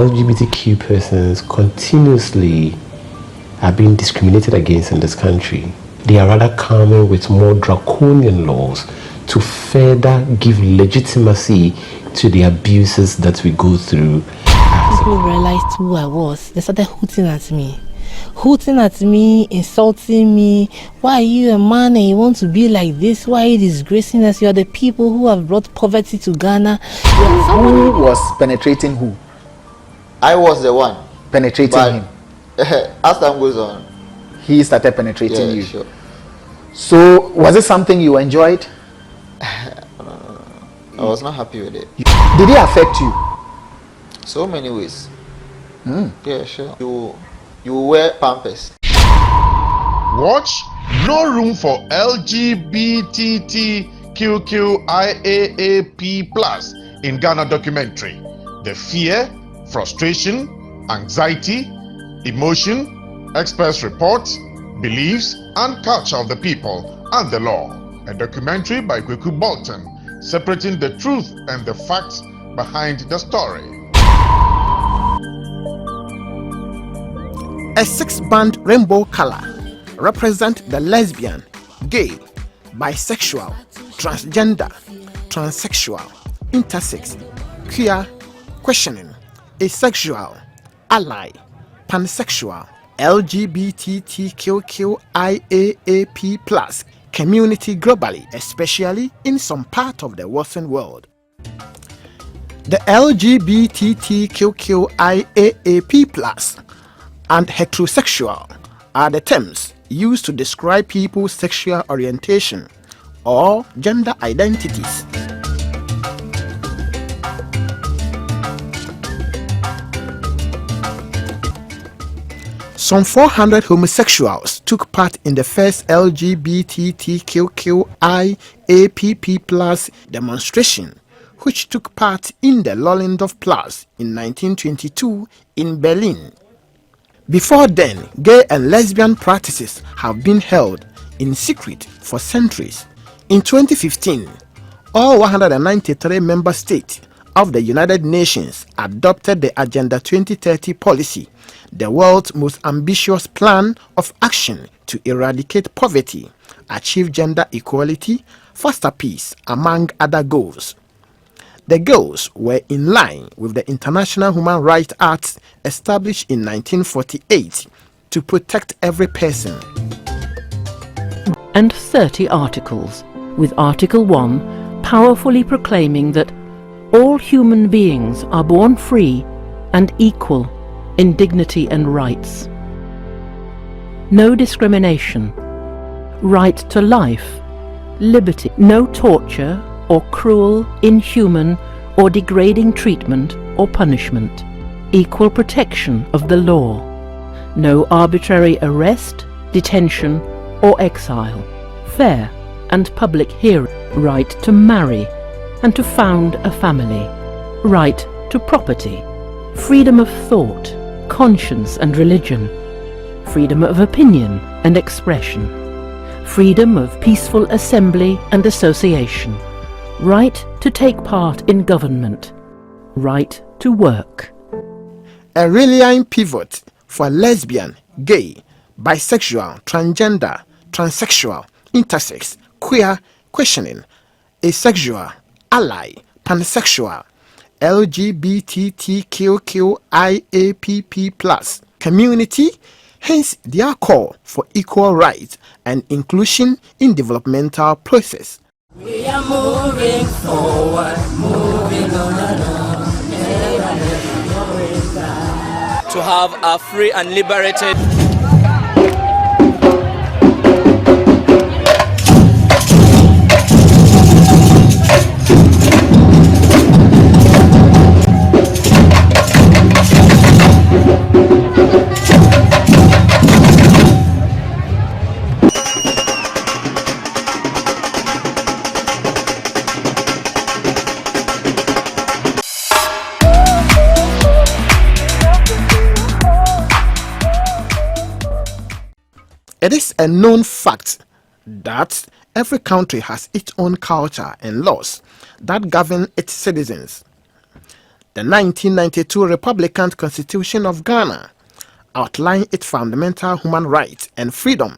LGBTQ persons continuously are being discriminated against in this country. They are rather coming with more draconian laws to further give legitimacy to the abuses that we go through. People realized who I was. They started hooting at me, insulting me. Why are you a man and you want to be like this? Why are you disgracing us? You are the people who have brought poverty to Ghana. Who was penetrating who? I was the one penetrating him. As time goes on, he started penetrating you. Sure. So was it something you enjoyed? I was not happy with it. Did it affect you? So many ways. Yeah, sure. You wear pampers. Watch No Room for LGBTQIAAP+ in Ghana documentary. The fear, frustration, anxiety, emotion, experts' reports, beliefs, and culture of the people and the law. A documentary by Kweku Bolton, separating the truth and the facts behind the story. A 6-band rainbow color represents the lesbian, gay, bisexual, transgender, transsexual, intersex, queer, questioning, asexual, ally, pansexual, LGBTQIAAP+ community globally, especially in some part of the Western world. The LGBTQIAAP+ and heterosexual are the terms used to describe people's sexual orientation or gender identities. Some 400 homosexuals took part in the first LGBTQIAP+ demonstration, which took part in the Lollendorf Platz in 1922 in Berlin. Before then, gay and lesbian practices have been held in secret for centuries. In 2015, all 193 member states of the United Nations adopted the Agenda 2030 policy, the world's most ambitious plan of action to eradicate poverty, achieve gender equality, foster peace, among other goals. The goals were in line with the International Human Rights Act established in 1948 to protect every person. And 30 articles, with Article 1 powerfully proclaiming that all human beings are born free and equal in dignity and rights. No discrimination, right to life, liberty, no torture or cruel, inhuman, or degrading treatment or punishment, equal protection of the law, no arbitrary arrest, detention, or exile, fair and public hearing, right to marry and to found a family, right to property, freedom of thought, conscience and religion, freedom of opinion and expression, freedom of peaceful assembly and association, right to take part in government, right to work. A rallying pivot for lesbian, gay, bisexual, transgender, transsexual, intersex, queer, questioning, asexual, ally, pansexual, LGBTQIAP+ community, hence their call for equal rights and inclusion in developmental process. We are moving forward, moving on and on. To have a free and liberated It is a known fact that every country has its own culture and laws that govern its citizens. The 1992 Republican Constitution of Ghana outlined its fundamental human rights and freedom.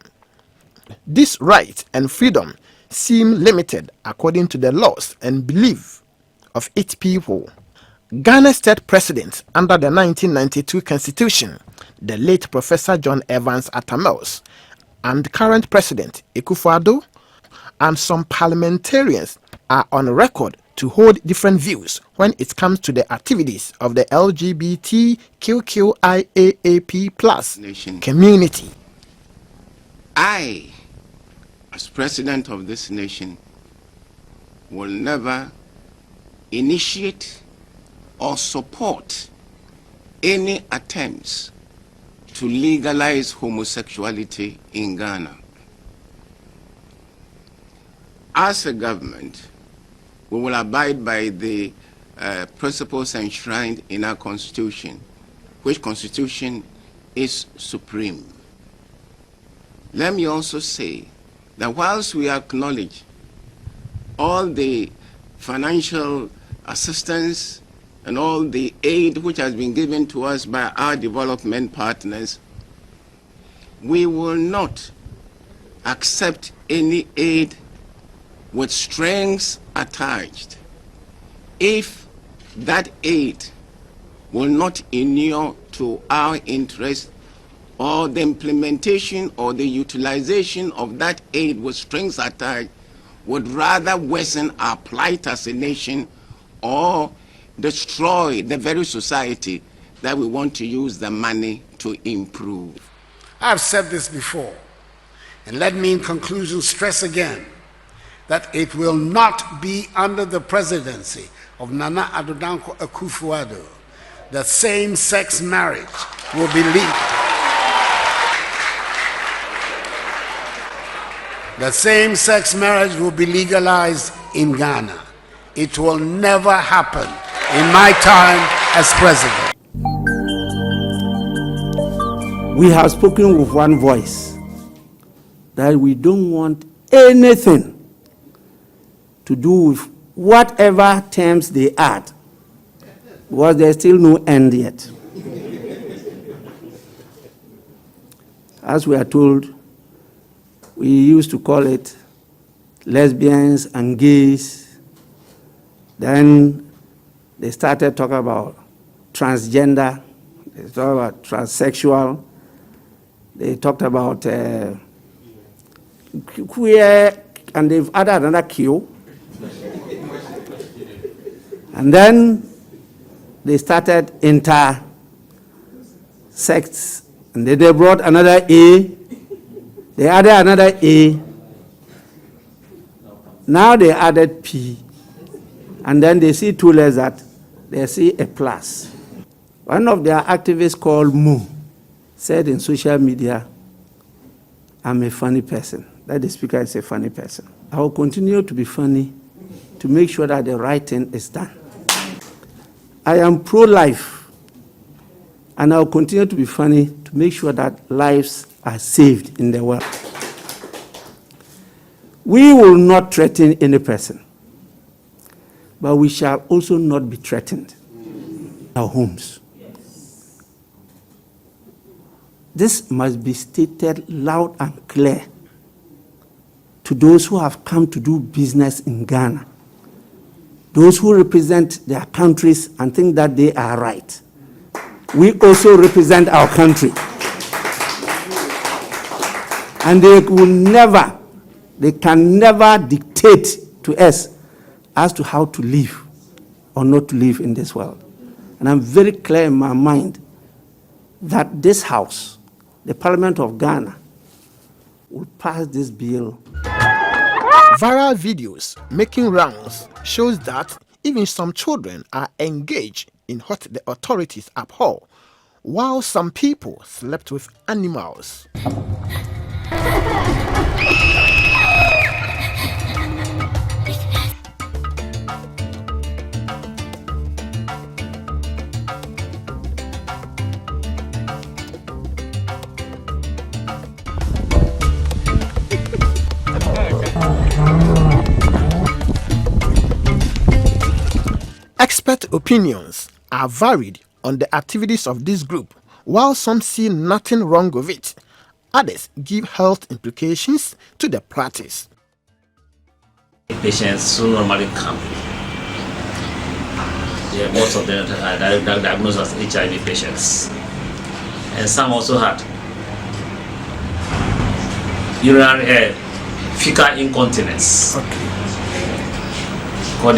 These rights and freedom seem limited according to the laws and beliefs of its people. Ghana's third president under the 1992 Constitution, the late Professor John Evans Atamels, and current President Akufo-Addo, and some parliamentarians are on record to hold different views when it comes to the activities of the LGBTQIAAP+ community. I, as president of this nation, will never initiate or support any attempts to legalize homosexuality in Ghana. As a government, we will abide by the principles enshrined in our constitution, which constitution is supreme. Let me also say that whilst we acknowledge all the financial assistance and all the aid which has been given to us by our development partners, we will not accept any aid with strings attached if that aid will not inure to our interest, or the implementation or the utilization of that aid with strings attached would rather worsen our plight as a nation or destroy the very society that we want to use the money to improve. I've said this before, and let me in conclusion stress again that it will not be under the presidency of Nana Addo Dankwa Akufo-Addo that same-sex marriage will be legal. That same-sex marriage will be legalized in Ghana. It will never happen in my time as president. We have spoken with one voice that we don't want anything to do with whatever terms they add, because there's still no end yet. As we are told, we used to call it lesbians and gays. Then they started talking about transgender, they talked about transsexual, they talked about queer, and they've added another Q. And then they started intersex, and then they brought another A. They added another A. Now they added P. And then they see two letters that they see a plus. One of their activists called Moo said in social media, I'm a funny person. That the speaker is a funny person. I will continue to be funny to make sure that the right thing is done. I am pro-life, and I will continue to be funny to make sure that lives are saved in the world. We will not threaten any person, but we shall also not be threatened in our homes. This must be stated loud and clear to those who have come to do business in Ghana, those who represent their countries and think that they are right. We also represent our country. And they can never dictate to us as to how to live or not to live in this world. And I'm very clear in my mind that this House, the Parliament of Ghana, will pass this bill. Viral videos making rounds shows that even some children are engaged in what the authorities abhor, while some people slept with animals. Expert opinions are varied on the activities of this group. While some see nothing wrong with it, others give health implications to the practice. Patients who normally come, most of them are diagnosed as HIV patients, and some also had urinary fecal incontinence. Because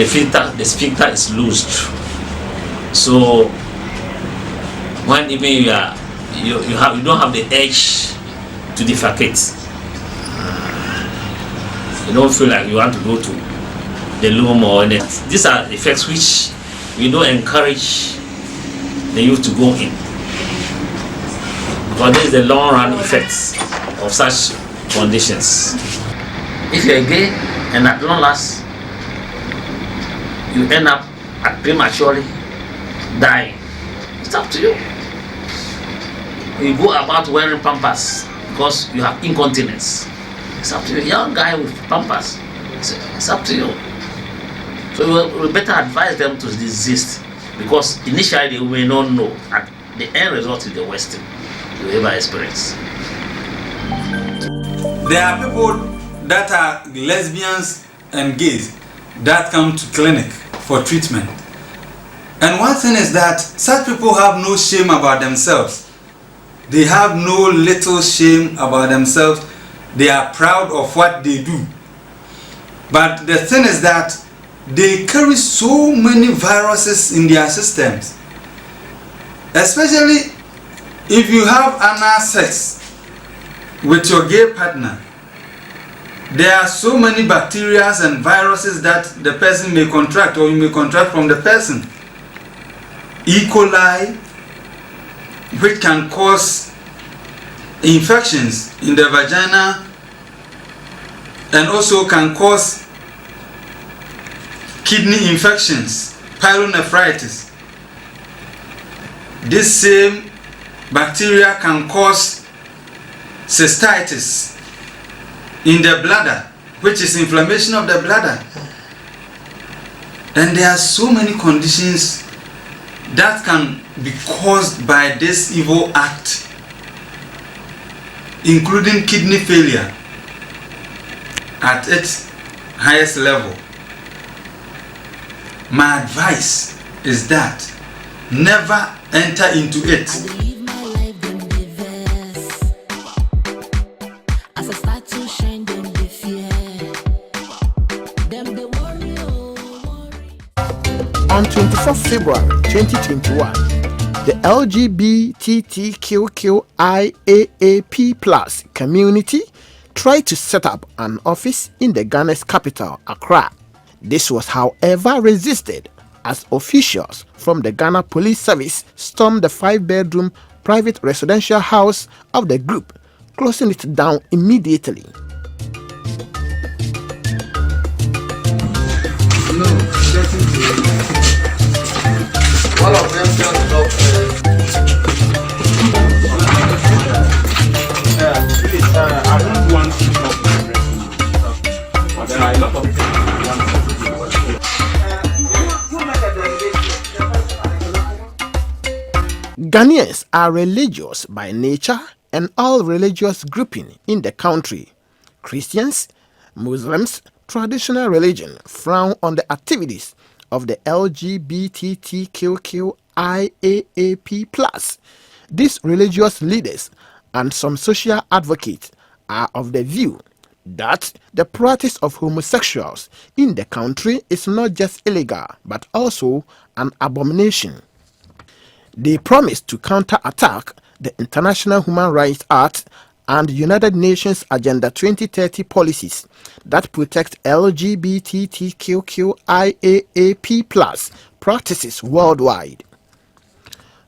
the sphincter is loosed, so when even you don't have the urge to defecate, you don't feel like you want to go to the loom or anything. These are effects which we don't encourage the youth to go in, because this is the long run effects of such conditions. If you're gay and at long last you end up prematurely dying, it's up to you. You go about wearing pampers because you have incontinence, it's up to you. A young guy with pampers, it's up to you. So we better advise them to desist, because initially they may not know, and the end result is the worst thing you ever experience. There are people that are lesbians and gays that come to clinic for treatment. And one thing is that such people have no shame about themselves. They have no little shame about themselves. They are proud of what they do. But the thing is that they carry so many viruses in their systems. Especially if you have anal sex with your gay partner, there are so many bacteria and viruses that the person may contract, or you may contract from the person. E. coli, which can cause infections in the vagina and also can cause kidney infections, pyelonephritis. This same bacteria can cause cystitis in the bladder, which is inflammation of the bladder. And there are so many conditions that can be caused by this evil act, including kidney failure at its highest level. My advice is that never enter into it. On 24 February 2021, the LGBTQIAAP+ community tried to set up an office in the Ghana's capital, Accra. This was, however, resisted as officials from the Ghana Police Service stormed the 5-bedroom private residential house of the group, closing it down immediately. All of them just I don't want to talk to the rest, but there are a lot of things I want to do. Ghanaians are religious by nature, and all religious groupings in the country, Christians, Muslims, traditional religion, frown on the activities of the LGBTQIAAP+. These religious leaders and some social advocates are of the view that the practice of homosexuals in the country is not just illegal but also an abomination. They promise to counterattack the International Human Rights Act and United Nations Agenda 2030 policies that protect LGBTQIAAP+ practices worldwide.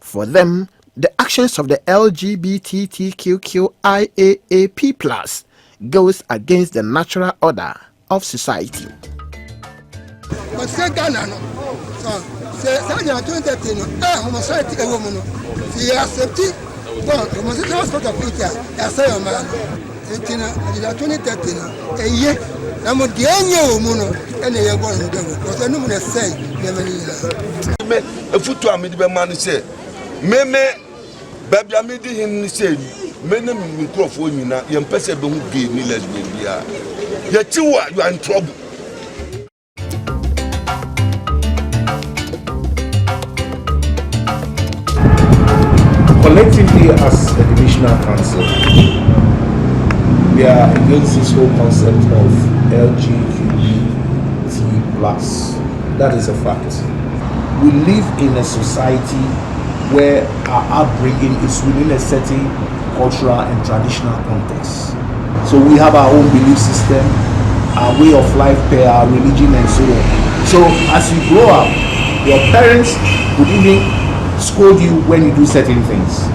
For them, the actions of the LGBTQIAAP+ goes against the natural order of society. But say Ghana no, so say 2030 no, homosexuality a woman no, she accepted. Well, homosexual sort of future, I say a man. nti na adida 2030 na eye na mo de enye o mu no ene ye gbo ndo ko so no mu na say de mani ila me efutu amidi be man say meme babia me di hin say mene mikrofo nyina ye mpese be hu gay ni lesbian bia ye tiwa you are in trouble. Collectively, as a divisional council, we are against this whole concept of LGBT+. That is a fact. We live in a society where our upbringing is within a certain cultural and traditional context. So we have our own belief system, our way of life per our religion and so on. So as you grow up, your parents would even scold you when you do certain things,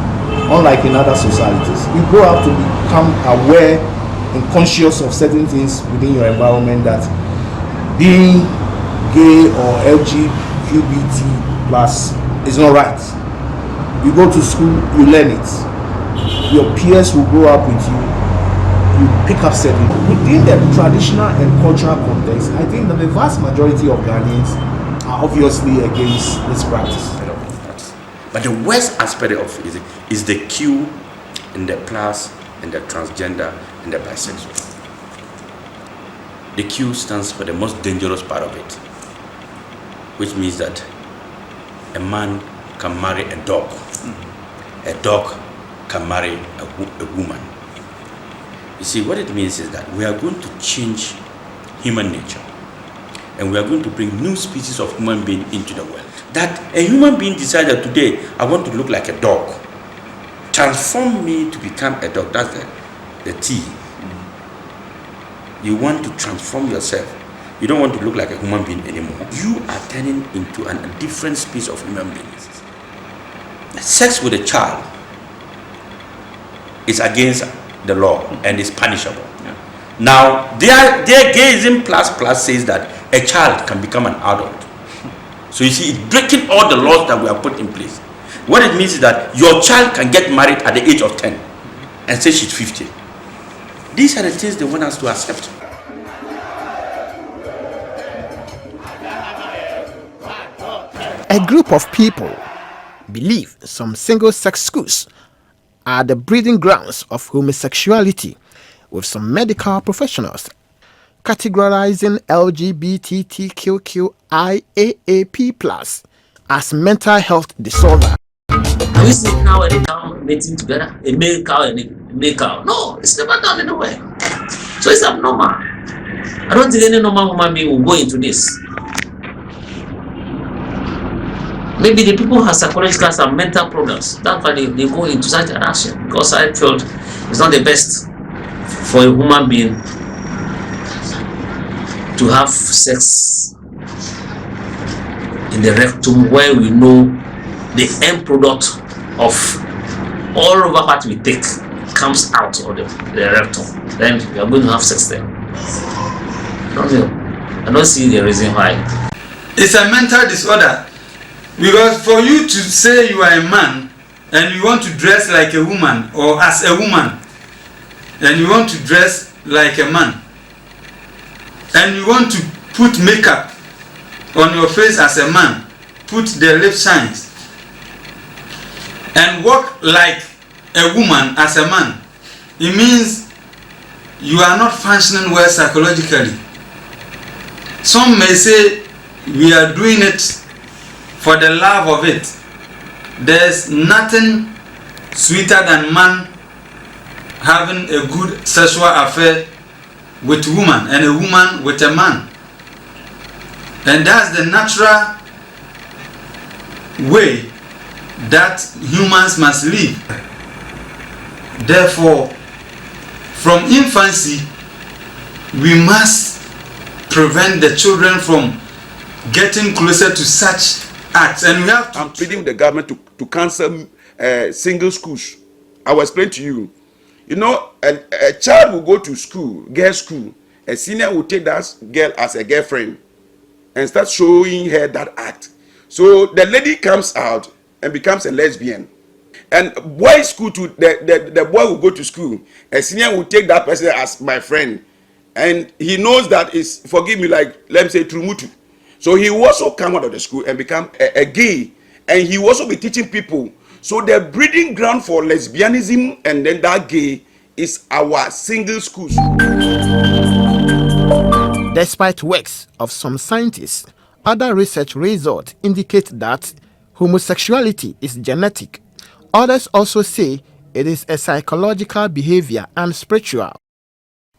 unlike in other societies. You grow up to become aware and conscious of certain things within your environment, that being gay or LGBT+ is not right. You go to school, you learn it. Your peers will grow up with you. You pick up certain. Within the traditional and cultural context, I think that the vast majority of Ghanaians are obviously against this practice. But the worst aspect of it is the Q and the plus and the transgender and the bisexual. The Q stands for the most dangerous part of it, which means that a man can marry a dog. A dog can marry a woman. You see, what it means is that we are going to change human nature, and we are going to bring new species of human being into the world. That a human being decided today, I want to look like a dog. Transform me to become a dog. That's the T. You want to transform yourself. You don't want to look like a human being anymore. You are turning into a different species of human beings. Sex with a child is against the law and is punishable. Yeah. Now, their gayism plus says that a child can become an adult. So you see, it's breaking all the laws that we have put in place. What it means is that your child can get married at the age of 10 and say she's 50. These are the things they want us to accept. A group of people believe some single-sex schools are the breeding grounds of homosexuality, with some medical professionals categorizing LGBTQIAAP+ as mental health disorder. Have you seen cow and a cow mating together? A male cow and a male cow? No, it's never done anywhere. So it's abnormal. I don't think any normal human being will go into this. Maybe the people have psychological and mental problems. That's why they go into such an action. Because I felt it's not the best for a human being to have sex in the rectum, where we know the end product of all of what we take comes out of the rectum. Then we are going to have sex there. I don't see the reason why. It's a mental disorder, because for you to say you are a man and you want to dress like a woman, or as a woman, and you want to dress like a man, and you want to put makeup on your face as a man, put the lip shines, and walk like a woman as a man, it means you are not functioning well psychologically. Some may say we are doing it for the love of it. There's nothing sweeter than man having a good sexual affair with woman, and a woman with a man. And that's the natural way that humans must live. Therefore, from infancy, we must prevent the children from getting closer to such acts. And we have to... I'm pleading with the government to cancel single schools. I will explain to you. You know, a child will go to school, girls' school. A senior will take that girl as a girlfriend and start showing her that act. So the lady comes out and becomes a lesbian. And boy school to the boy will go to school. A senior will take that person as my friend, and he knows that is, forgive me, like let me say trumutu. So he will also come out of the school and become a gay, and he will also be teaching people. So the breeding ground for lesbianism and then that gay is our single schools. Despite works of some scientists, other research results indicate that homosexuality is genetic. Others also say it is a psychological behavior and spiritual.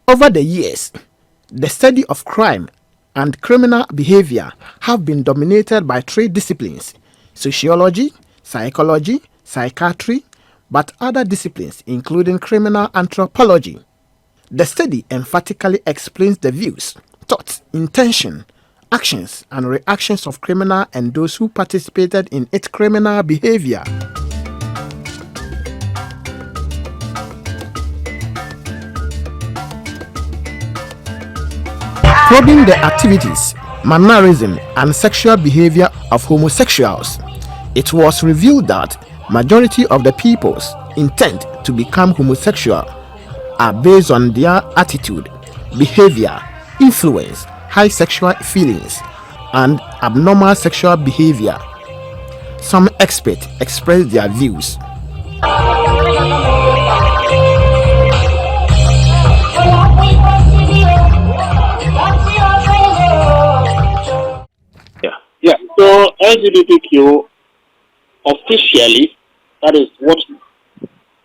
Over the years, the study of crime and criminal behavior have been dominated by three disciplines: sociology, psychology, psychiatry, but other disciplines including criminal anthropology. The study emphatically explains the views, thoughts, intention, actions, and reactions of criminal and those who participated in its criminal behavior. Probing the activities, mannerism, and sexual behavior of homosexuals, it was revealed that majority of the people's intent to become homosexual are based on their attitude, behavior, influence, high sexual feelings, and abnormal sexual behavior. Some experts express their views. Yeah. So LGBTQ officially, that is what,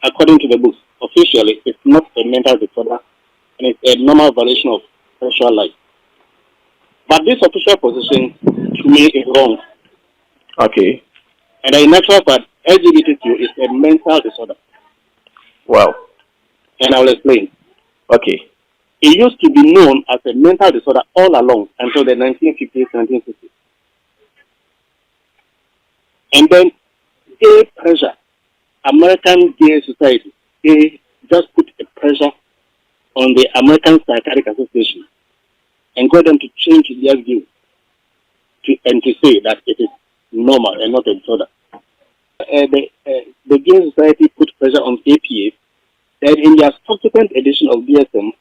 according to the book, officially, it's not a mental disorder, and it's a normal violation of sexual life. But this official position, to me, is wrong. Okay. And in actual fact, LGBTQ is a mental disorder. Wow. And I will explain. Okay. It used to be known as a mental disorder all along until the 1950s, 1960s. And then gay pressure, American Gay Society, they just put a pressure on the American Psychiatric Association and got them to change their view and to say that it is normal and not a disorder. The Gay Society put pressure on APA that in their subsequent edition of DSM,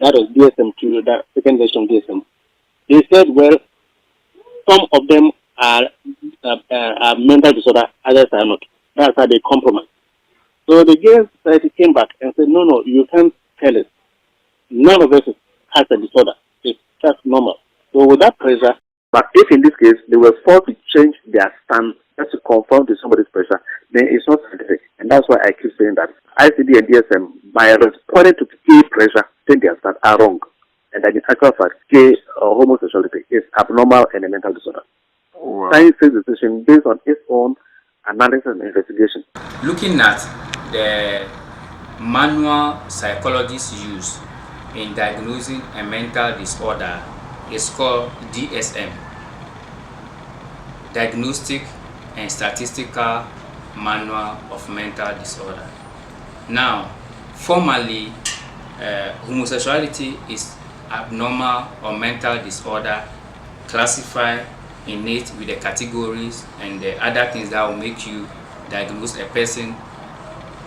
that was DSM-2, that second version of DSM, they said, well, some of them are mental disorder, others are not. That's how they compromise. So the Gay Society came back and said, no, you can't tell us. None of us has a disorder. It's just normal. So with that pressure, but if in this case they were forced to change their stance just to conform to somebody's pressure, then it's not scientific. And that's why I keep saying that ICD and DSM, by responding to gay pressure, change their stance are wrong. And that in actual fact, gay homosexuality is abnormal and a mental disorder. Wow. Science takes decision based on its own analysis and investigation. Looking at the manual psychologists use in diagnosing a mental disorder is called DSM, Diagnostic and Statistical Manual of Mental Disorder. Now, formally, homosexuality is abnormal or mental disorder classified in it with the categories and the other things that will make you diagnose a person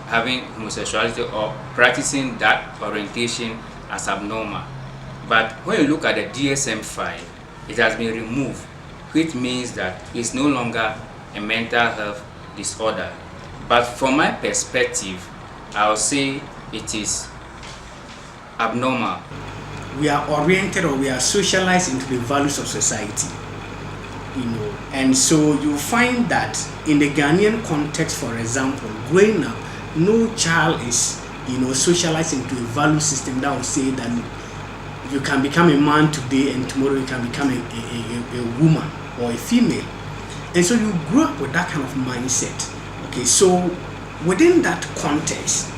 having homosexuality or practicing that orientation as abnormal. But when you look at the DSM-5, it has been removed, which means that it's no longer a mental health disorder. But from my perspective, I would say it is abnormal. We are oriented or we are socialized into the values of society, and so you find that in the Ghanaian context, for example, growing up, no child is socialized into a value system that will say that you can become a man today and tomorrow you can become a woman or a female. And so you grew up with that kind of mindset. Okay, so within that context,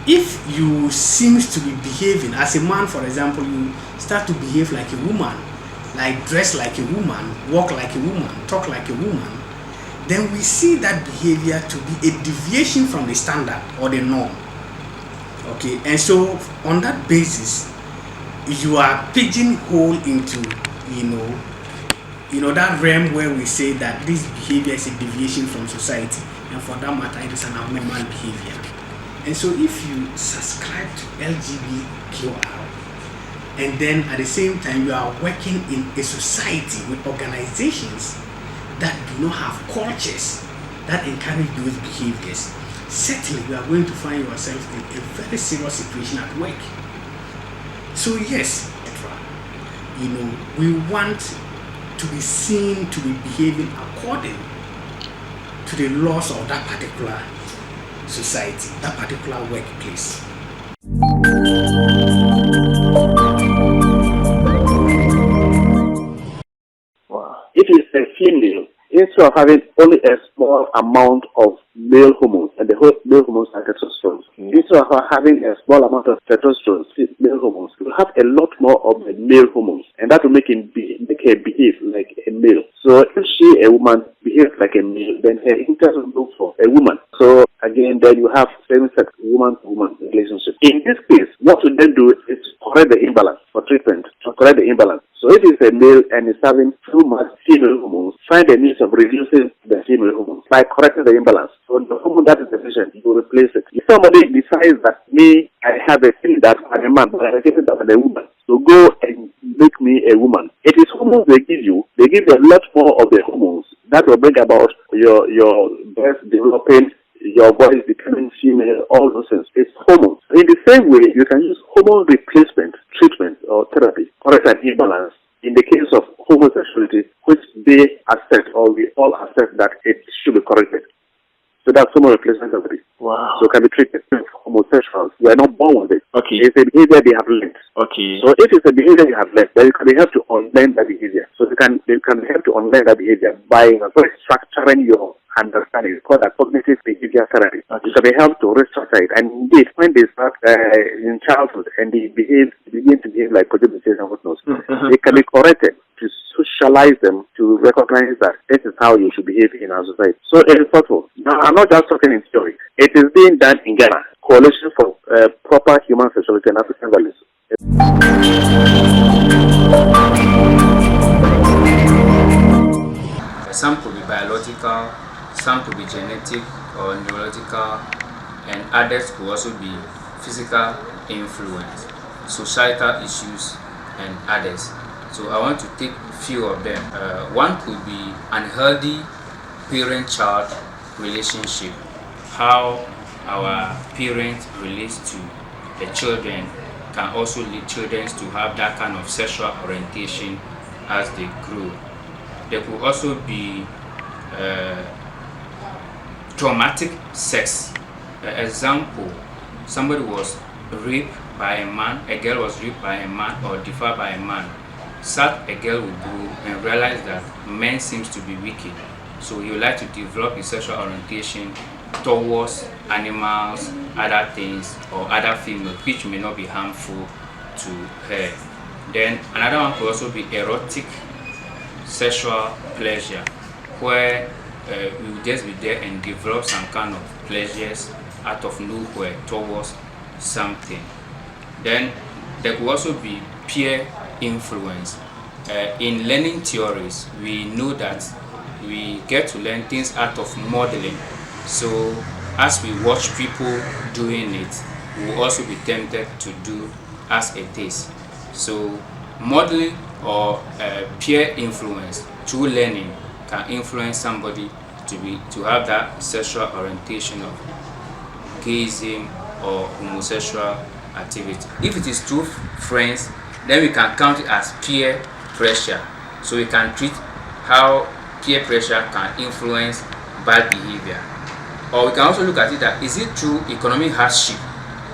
if you seems to be behaving as a man, for example, you start to behave like a woman, like dress like a woman, walk like a woman, talk like a woman, then we see that behavior to be a deviation from the standard or the norm. Okay, and so on that basis, you are pigeonholed into, that realm where we say that this behavior is a deviation from society, and for that matter, it is an abnormal behavior. And so if you subscribe to LGBTQI, and then at the same time you are working in a society with organizations that do not have cultures that encourage those behaviors, certainly you are going to find yourself in a very serious situation at work. So yes, we want to be seen to be behaving according to the laws of that particular society, that particular workplace. If it's a female, instead of having only a small amount of male hormones, and the whole male hormones are testosterone, instead of having a small amount of testosterone, male hormones, you have a lot more of the male hormones, and that will make her behave like a male. So if she, a woman, behaves like a male, then her interest will look for a woman. So again, then you have same-sex woman-to-woman relationship. In this case, what we then do is correct the imbalance for treatment, to correct the imbalance. So if it's a male and is having too much female hormones, find the means of reducing the female hormones by correcting the imbalance. So the hormone that is deficient, you replace it. If somebody decides that I have a feeling that I'm a man, but I'm a feeling that I'm a woman, so go and make me a woman. It is hormones they give you. They give you a lot more of the hormones that will bring about your breast developing, your voice becoming female, all those things. It's hormones. In the same way, you can use hormone replacement treatment or therapy, correct an imbalance. In the case of homosexuality, which they accept, or we all accept that it should be corrected. So that's hormone replacement therapy. Wow. So it can be treated. Homosexuals, we are not born with it. Okay. It's a behavior they have learned. Okay. So if it's a behavior you have learned, then you can help to unlearn that behavior. So they can help to unlearn that behavior by restructuring your understanding. It's called a cognitive behavior therapy. Okay. You can be helped to restructure it. And indeed, when they start in childhood and they begin to behave like prejudices and whatnot, they can be corrected to socialize them to recognize that this is how you should behave in our society. So it is thoughtful. Now, I'm not just talking in theory. It is being done in Ghana. Coalition for Proper Human Sexuality and African Values. Some could be biological, some could be genetic or neurological, and others could also be physical influence, societal issues, and others. So I want to take a few of them. One could be unhealthy parent-child relationship, how our parents relate to the children can also lead children to have that kind of sexual orientation as they grow. There could also be traumatic sex. Example, somebody was raped by a man, a girl was raped by a man or defiled by a man. Such a girl will grow and realize that men seems to be wicked. So he would like to develop his sexual orientation towards animals, other things, or other females, which may not be harmful to her. Then another one could also be erotic sexual pleasure, where we will just be there and develop some kind of pleasures out of nowhere towards something. Then there could also be peer influence. In learning theories, we know that we get to learn things out of modeling. So as we watch people doing it, we will also be tempted to do as it is. So modeling or peer influence through learning can influence somebody to have that sexual orientation of gayism or homosexual activity. If it is through friends, then we can count it as peer pressure. So we can treat how peer pressure can influence bad behavior. Or we can also look at it that is it through economic hardship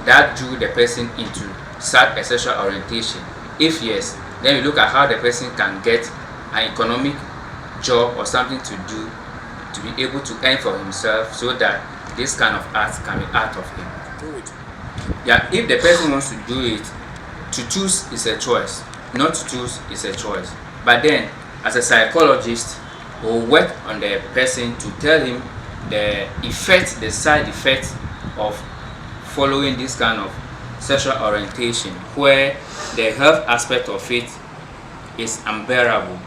that drew the person into such a sexual orientation? If yes, then we look at how the person can get an economic job or something to do to be able to earn for himself, so that this kind of art can be out of him. Yeah, if the person wants to do it, to choose is a choice, not to choose is a choice. But then, as a psychologist, we'll work on the person to tell him the effect, the side effects of following this kind of sexual orientation, where the health aspect of it is unbearable.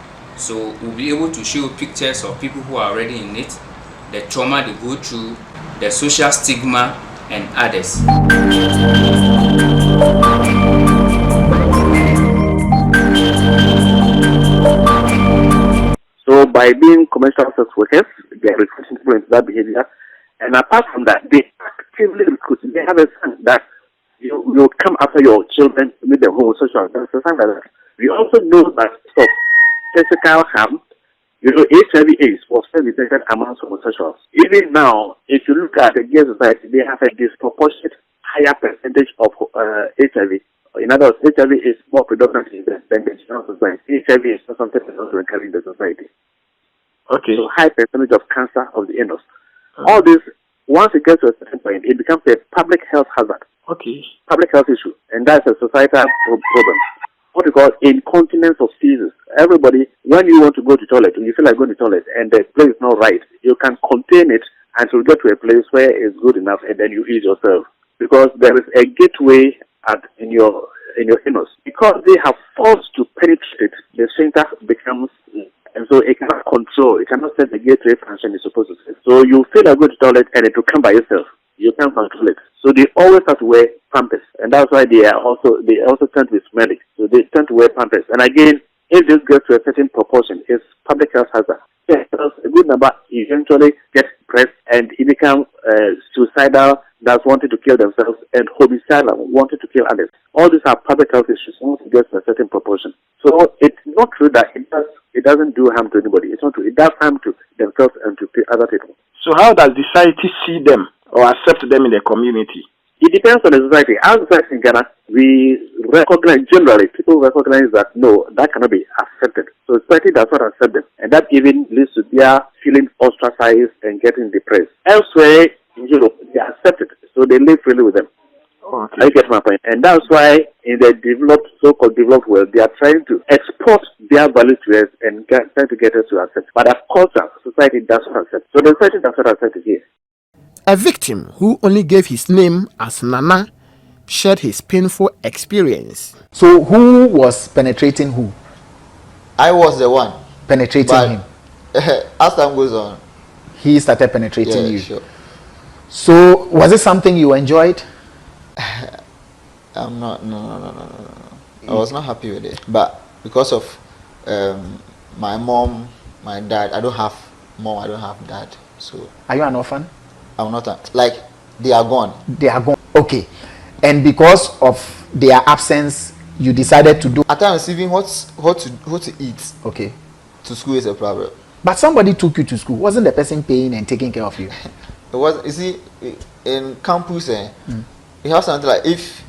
So we'll be able to show pictures of people who are already in it, the trauma they go through, the social stigma, and others. So by being commercial sex workers, they are recruiting people into that behavior. And apart from that, they actively recruit. They have a sense that you come after your children with the homosexual. That's the thing like that. We also know that physical harm, HIV/AIDS was detected among homosexuals. Even now, if you look at the gay society, they have a disproportionate higher percentage of HIV. In other words, HIV is more predominant than the general society. HIV is not something that's also occurring in the society. Okay. So high percentage of cancer of the anus. All this, once it gets to a certain point, it becomes a public health hazard. Okay. Public health issue. And that's a societal problem. What we call incontinence of feces. Everybody, when you want to go to toilet, when you feel like going to toilet and the place is not right, you can contain it until you get to a place where it's good enough and then you ease yourself. Because there is a gateway in your anus. Because they have forced to penetrate it, the sphincter becomes, and so it cannot control, it cannot set the gateway function it's supposed to set. So you feel like going to toilet and it will come by yourself. You can't control it. So they always have to wear pampers. And that's why they also tend to be smelly. So they tend to wear pampers. And again, if this gets to a certain proportion, it's public health hazard. Yes, a good number eventually get depressed and it becomes suicidal, that's wanting to kill themselves, and homicidal, wanting to kill others. All these are public health issues once it gets to a certain proportion. So it's not true that it doesn't do harm to anybody. It's not true. It does harm to themselves and to other people. So how does society see them or accept them in the community? It depends on the society. Our society in Ghana, we recognize, generally, people recognize that no, that cannot be accepted. So society does not accept them. And that even leads to their feeling ostracized and getting depressed. Elsewhere in Europe, they are accepted. So they live freely with them. Okay. I get my point. And that's why in the so-called developed world, they are trying to export their value to us and trying to get us to accept. But of course, society does not accept. So the society does not accept it here. A victim who only gave his name as Nana shared his painful experience. So who was penetrating who? I was the one penetrating him. As time goes on, he started penetrating you. Sure. So was it something you enjoyed? I'm not. No. I was not happy with it, but because of my mom, my dad, I don't have mom, I don't have dad. So are you an orphan? I'm not. Like they are gone. They are gone. Okay, and because of their absence, you decided to do. At times, even what to eat. Okay. To school is a problem. But somebody took you to school. Wasn't the person paying and taking care of you? It was. You see, in campus, you have something like if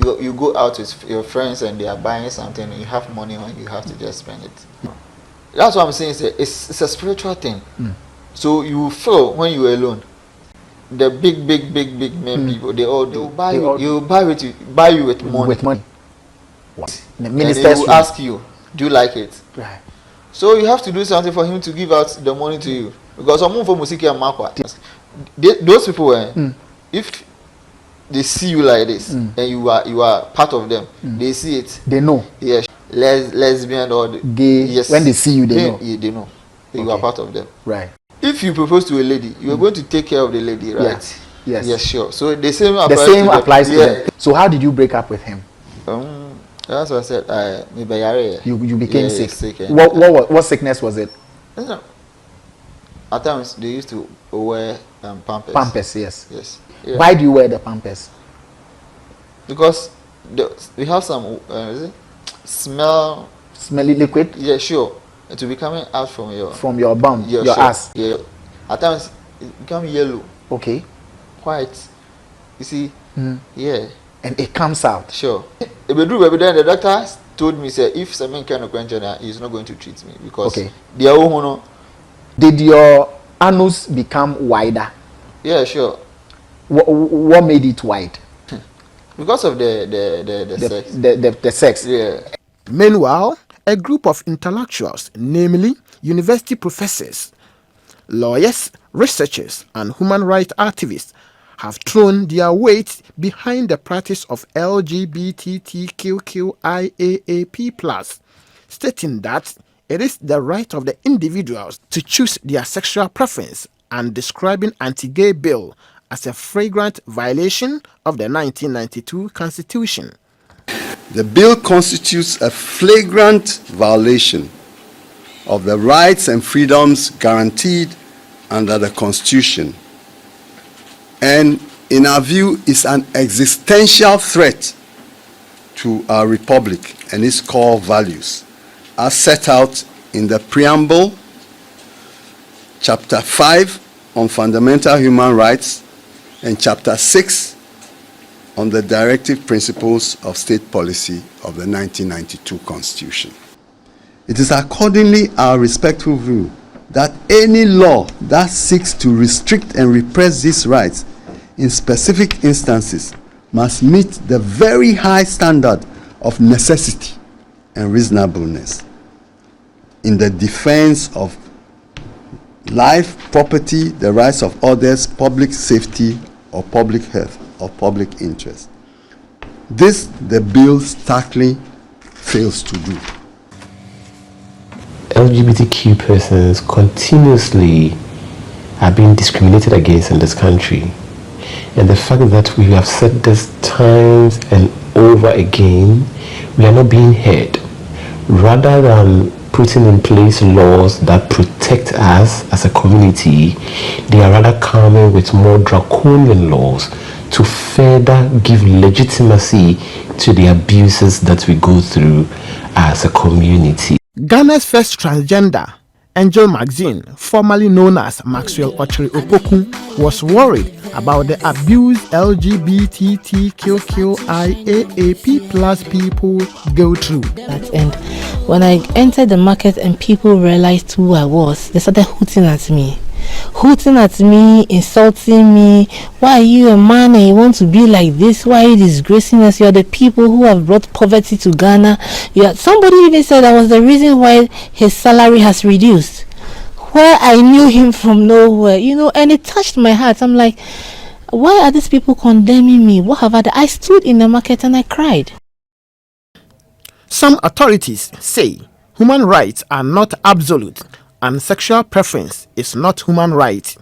you go out with your friends and they are buying something, and you have money on, you have to just spend it. That's what I'm saying. It's a spiritual thing. So you feel when you are alone. The big men people, they will buy you with money. With money. What? And they will ask you, do you like it? Right. So you have to do something for him to give out the money to you. Because someone for Musiki and Makwa, those people, if they see you like this and you are part of them, they see it. They know. Yes. Lesbian or gay. Yes. When they see you, they know. Yeah, they know. You are part of them. Right. If you propose to a lady, you are going to take care of the lady, right? Yes, sure. So the same applies to them. So how did you break up with him? That's what I said. You became sick. What sickness was it? At times they used to wear pampers. Pampers, yes. Yes. Yeah. Why do you wear the pampers? Because we have some smelly liquid. Yeah, sure. It will be coming out from your bum, your ass. Yeah. At times it becomes yellow. Okay. White. You see? Yeah. And it comes out. Sure. Then the doctor told me, say, if someone kind of question, he's not going to treat me because they are all. Did your anus become wider? Yeah, sure. What made it wide? Because of the sex. The sex. Yeah. Meanwhile, a group of intellectuals, namely university professors, lawyers, researchers, and human rights activists, have thrown their weight behind the practice of LGBTQIAAP+, stating that It is the right of the individuals to choose their sexual preference, and describing anti-gay bill as a flagrant violation of the 1992 Constitution. The bill constitutes a flagrant violation of the rights and freedoms guaranteed under the Constitution, and in our view is an existential threat to our republic and its core values, as set out in the preamble, Chapter 5 on Fundamental Human Rights, and Chapter 6 on the Directive Principles of State Policy of the 1992 Constitution. It is accordingly our respectful view that any law that seeks to restrict and repress these rights in specific instances must meet the very high standard of necessity and reasonableness in the defense of life, property, the rights of others, public safety or public health or public interest. This the bill starkly fails to do. LGBTQ persons continuously are being discriminated against in this country. And the fact that we have said this times and over again, we are not being heard. Rather than putting in place laws that protect us as a community, they are rather coming with more draconian laws to further give legitimacy to the abuses that we go through as a community. Ghana's first transgender, Angel Maxine, formerly known as Maxwell Ochiri Opoku, was worried about the abuse LGBTQIAAP plus people go through. And when I entered the market and people realized who I was, they started hooting at me. Insulting me. Why are you a man and you want to be like this? Why are you disgracing us? You are the people who have brought poverty to Ghana. Somebody even said that was the reason why his salary has reduced. Where I knew him from nowhere, and it touched my heart. I'm like, why are these people condemning me? What have I done? I stood in the market and I cried. Some authorities say human rights are not absolute, and sexual preference is not human right.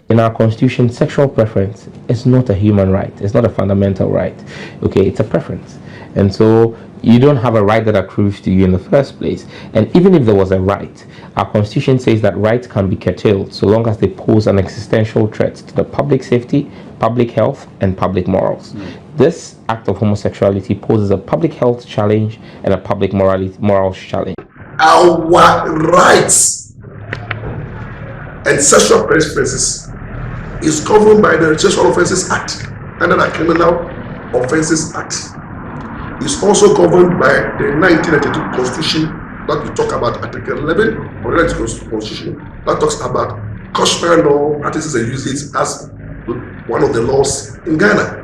In our constitution, sexual preference is not a human right. It's not a fundamental right. Okay, it's a preference. And so you don't have a right that accrues to you in the first place. And even if there was a right, our constitution says that rights can be curtailed so long as they pose an existential threat to the public safety, public health, and public morals. This act of homosexuality poses a public health challenge and a public morals challenge. Our rights and sexual preferences is governed by the Sexual Offences Act and the Criminal Offences Act. It's also governed by the 1992 Constitution that we talk about, Article 11 of the 1992 Constitution, that talks about customary law practices and uses as one of the laws in Ghana.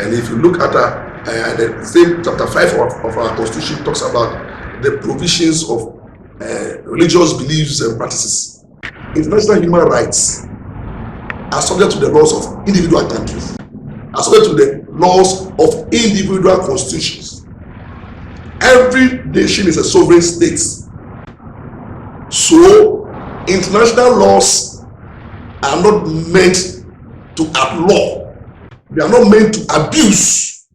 And if you look at the same chapter 5 of our Constitution, talks about the provisions of religious beliefs and practices. International human rights are subject to the laws of individual countries, are subject to the laws of individual constitutions. Every nation is a sovereign state. So, international laws are not meant to outlaw. They are not meant to abuse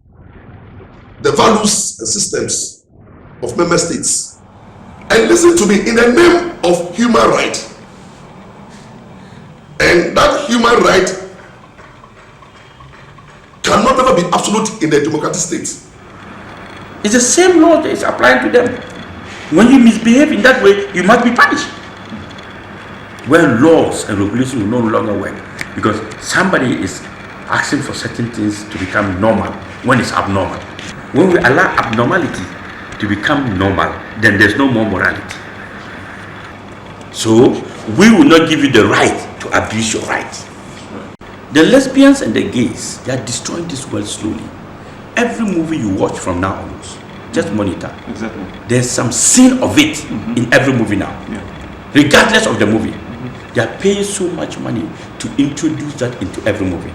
the values and systems of member states. And listen to me, in the name of human right, and that human right cannot ever be absolute in a democratic state. It's the same law that is applied to them. When you misbehave in that way, you must be punished. Where laws and regulations will no longer work because somebody is asking for certain things to become normal when it's abnormal. When we allow abnormality to become normal, then there's no more morality. So we will not give you the right to abuse your rights. The lesbians and the gays, they are destroying this world slowly. Every movie you watch from now on, just monitor. Exactly. There's some scene of it in every movie now. Yeah. Regardless of the movie. They are paying so much money to introduce that into every movie.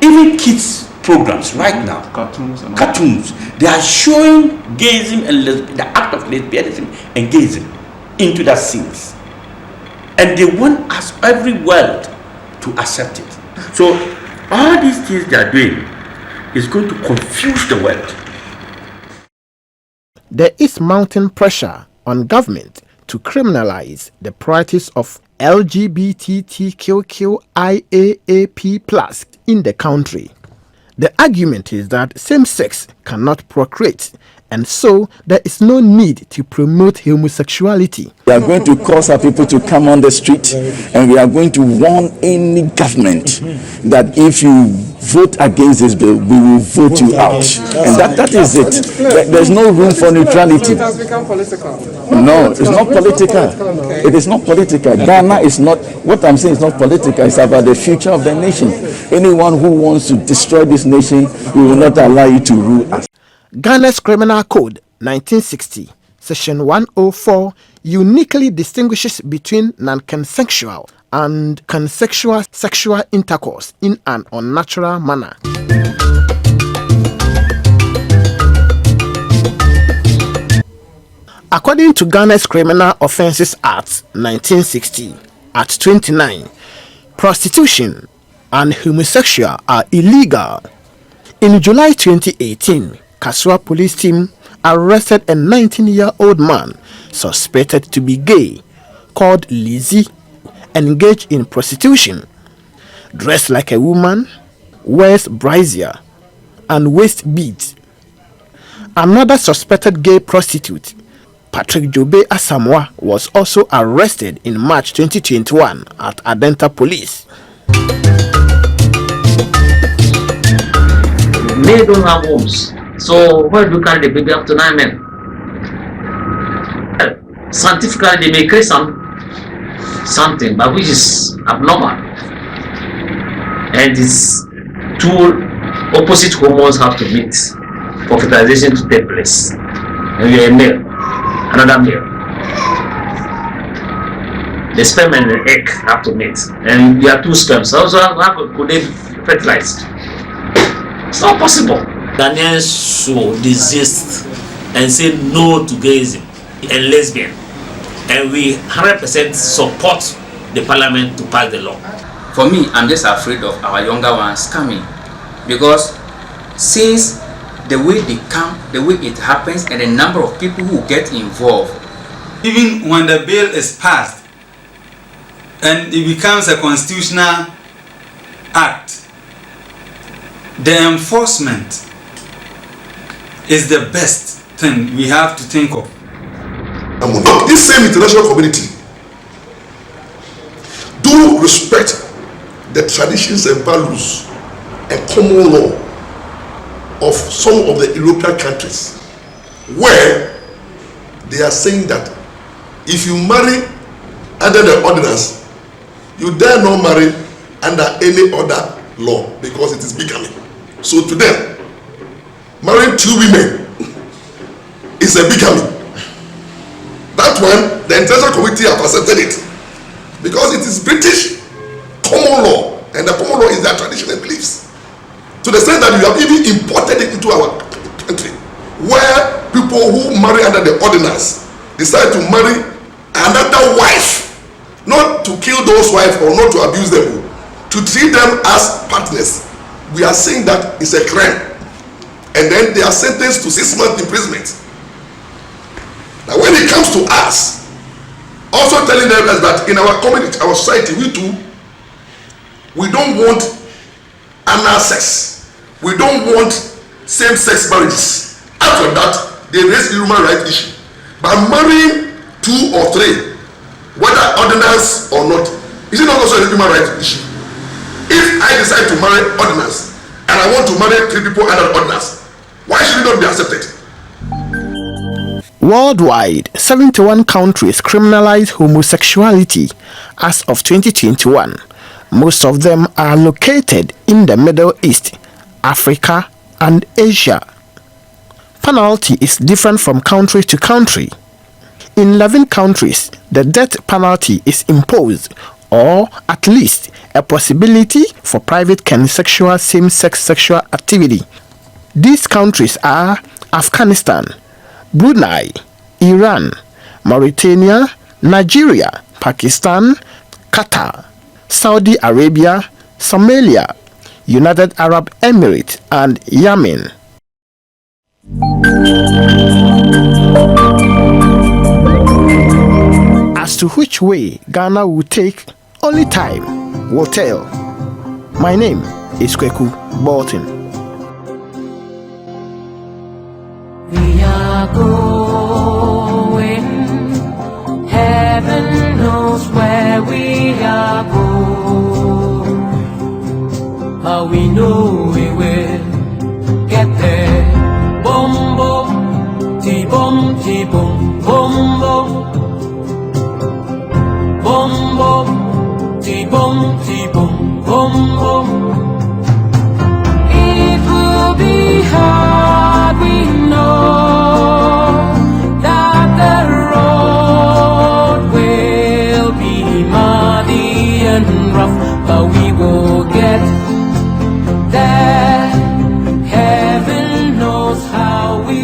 Even kids programs right now, cartoons, they are showing gayism and the act of lesbianism and gayism. into that scenes. And they want us, every world, to accept it. So all these things they are doing is going to confuse the world. There is mounting pressure on government to criminalize the practice of LGBTQIAAP+ in the country. The argument is that same-sex cannot procreate, and so there is no need to promote homosexuality. We are going to cause our people to come on the street, and we are going to warn any government that if you vote against this bill, we will vote you out. And that is it. There's no room for neutrality. It has become political. No, it's not political. It is not political. Ghana is not, what I'm saying is not political. It's about the future of the nation. Anyone who wants to destroy this nation, we will not allow you to rule us. Ghana's Criminal Code 1960, Section 104, uniquely distinguishes between non-consensual and consensual sexual intercourse in an unnatural manner. According to Ghana's Criminal Offences Act 1960, at 29, prostitution and homosexual are illegal. In July 2018, Kasua police team arrested a 19-year-old man suspected to be gay called Lizzie, engaged in prostitution, dressed like a woman, wears brassiere and waist beads. Another suspected gay prostitute, Patrick Jobe Asamoah, was also arrested in March 2021 at Adenta Police. Men don't have homes, so why do you carry the baby up to 9 men? Scientifically, they may create something, but which is abnormal, and it's two opposite hormones have to meet for fertilization to take place. And you're a male, another male. The sperm and the egg have to meet, and you have two sperms. Also, how could they be fertilized? It's not possible. Ghanaians should desist and say no to gayism and lesbian, and we 100% support the parliament to pass the law. For me, I'm just afraid of our younger ones coming, because since the way they come, the way it happens, and the number of people who get involved, even when the bill is passed and it becomes a constitutional act, the enforcement is the best thing we have to think of. This same international community do respect the traditions and values and common law of some of the European countries, where they are saying that if you marry under the ordinance, you dare not marry under any other law because it is bigamy. So to them, marrying two women is a bigamy. That one, the international committee have accepted it because it is British common law, and the common law is their tradition and beliefs. To the extent that you have even imported it into our country, where people who marry under the ordinance decide to marry another wife, not to kill those wives or not to abuse them, to treat them as partners. We are saying that it's a crime, and then they are sentenced to 6 months imprisonment. Now when it comes to us, also telling them that in our community, our society, we don't want anal sex, we don't want same-sex marriages. After that, they raise the human rights issue. By marrying 2 or 3, whether ordinance or not, is it not also a human rights issue? If I decide to marry ordinance and I want to marry 3 people under ordinance, why should it not be accepted? Worldwide, 71 countries criminalize homosexuality as of 2021. Most of them are located in the Middle East, Africa, and Asia. Penalty is different from country to country. In 11 countries, the death penalty is imposed, or at least a possibility for private consensual same-sex sexual activity. These countries are Afghanistan, Brunei, Iran, Mauritania, Nigeria, Pakistan, Qatar, Saudi Arabia, Somalia, United Arab Emirates, and Yemen. As to which way Ghana will take, only time will tell. My name is Kweku Bolton. We are going, heaven knows where we are going, but we know we will get there. Boom, boom, ti-boom, ti-boom, boom, boom. Boom, boom, ti-boom, ti-boom, boom, boom.